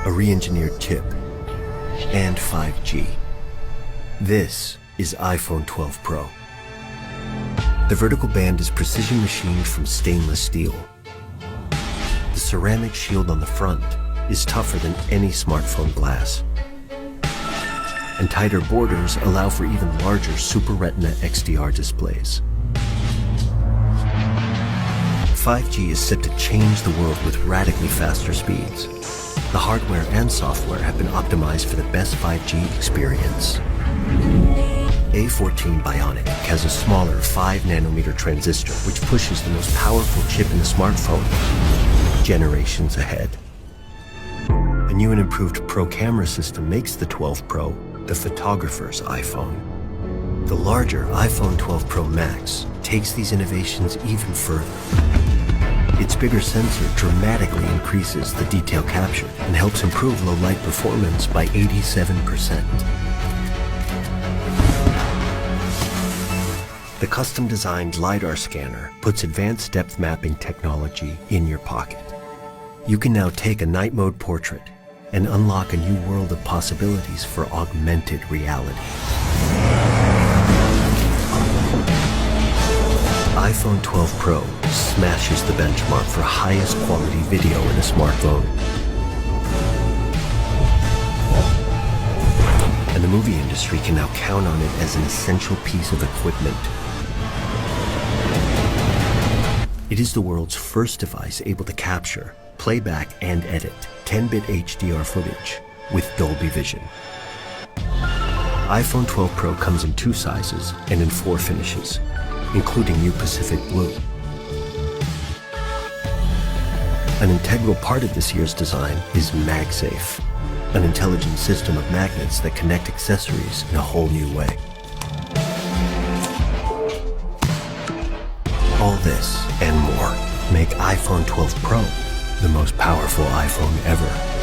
a re-engineered chip, and 5G. This is iPhone 12 Pro. The vertical band is precision machined from stainless steel. The ceramic shield on the front is tougher than any smartphone glass. And tighter borders allow for even larger Super Retina XDR displays. 5G is set to change the world with radically faster speeds. The hardware and software have been optimized for the best 5G experience. A14 Bionic has a smaller 5nm transistor which pushes the most powerful chip in the smartphone generations ahead. A new and improved Pro camera system makes the 12 Pro the photographer's iPhone. The larger iPhone 12 Pro Max takes these innovations even further. Its bigger sensor dramatically increases the detail captured and helps improve low light performance by 87%. The custom-designed LiDAR scanner puts advanced depth mapping technology in your pocket. You can now take a night mode portrait and unlock a new world of possibilities for augmented reality. iPhone 12 Pro smashes the benchmark for highest quality video in a smartphone. And the movie industry can now count on it as an essential piece of equipment. It is the world's first device able to capture, playback, and edit 10-bit HDR footage with Dolby Vision. iPhone 12 Pro comes in 2 sizes and in 4 finishes, including new Pacific Blue. An integral part of this year's design is MagSafe, an intelligent system of magnets that connect accessories in a whole new way. All this and more make iPhone 12 Pro the most powerful iPhone ever.